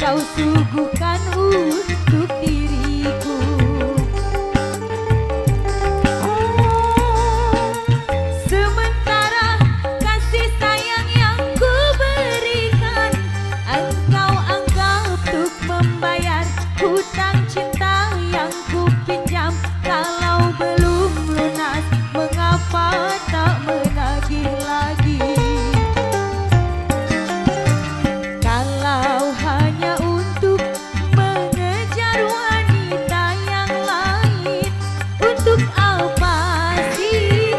kau suguhkan untuk diriku. Sementara kasih sayang yang ku berikan, engkau anggap untuk membayar hutang cinta yang ku pinjam. Kalau belum lunas, mengapa tak menagih lagi? Kalau hanya untuk mengejar wanita yang lain, untuk apa sih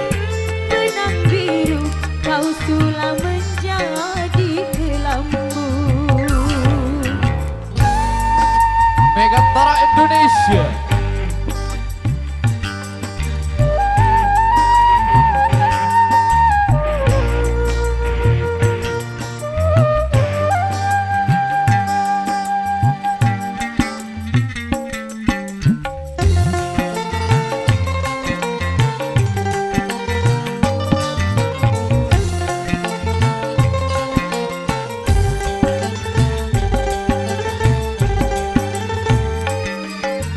benang biru kau sulam menjadi kelambu? Megantara Indonesia.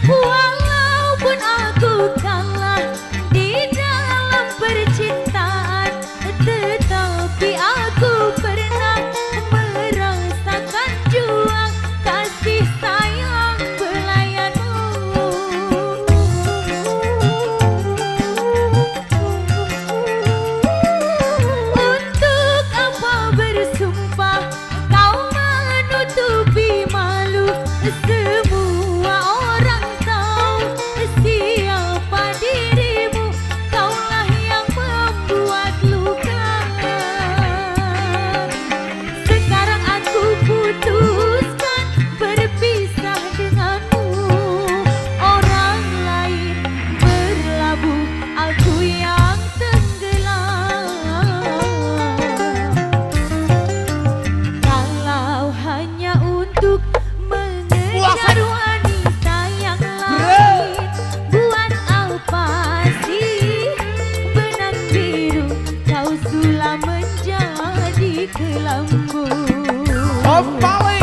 Walaupun aku kalah di dalam percintaan, tetapi aku pernah merasakan jua kasih sayang belayanmu. Untuk apa bersumpah kau menutupi malu? Semua orang tahu siapa dirimu, kaulah yang membuat luka. Sekarang aku putuskan berpisah denganmu, orang lain berlabuh, aku yang tenggelam. Kalau hanya untuk mengejar wanita yang lain, buat apa sih benang biru kau sulam menjadi kelambu? Om Pali.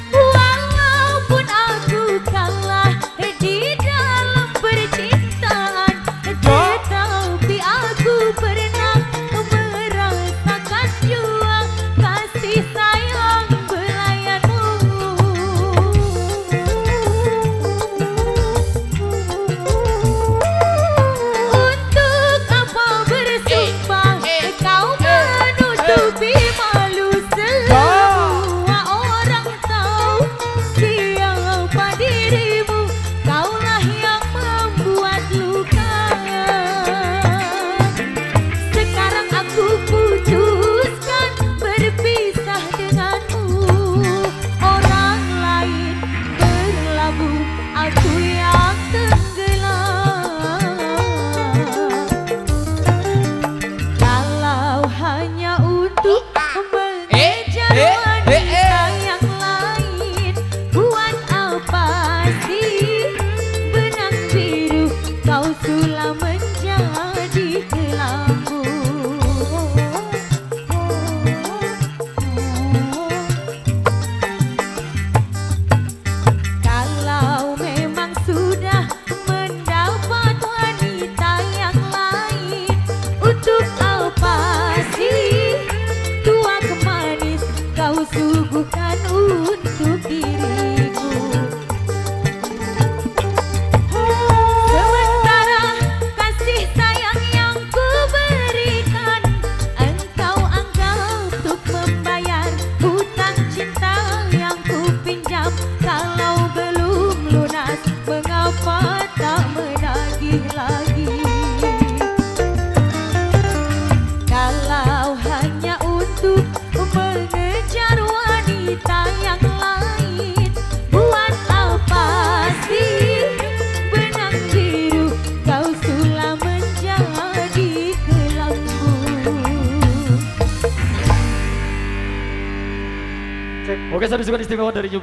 Walaupun aku kalah di dalam percintaan, tetapi aku pernah merasakan jua kasih sayang belayanmu. Untuk apa bersumpah kau menutupi malu? Semua orang tahu siapa dirimu, kaulah yang membuat luka. Sekarang aku putuskan berpisah denganmu, orang lain berlabuh, aku yang tenggelam. Kalau hanya untuk mengejar wanita yang lain, buat apa sih benang biru kau sulam menjadi kelambu? Kalau memang sudah mendapat wanita yang lain, untuk apa sih tua kemanis kau suguhkan untuk diriku? Sementara kasih sayang yang ku berikan, engkau anggap untuk membayar hutang cinta yang ku pinjam. Kalau belum lunas, mengapa tak menagih lagi? Kalau hanya untuk mengejar wanita Oke, satu sukan istimewa dari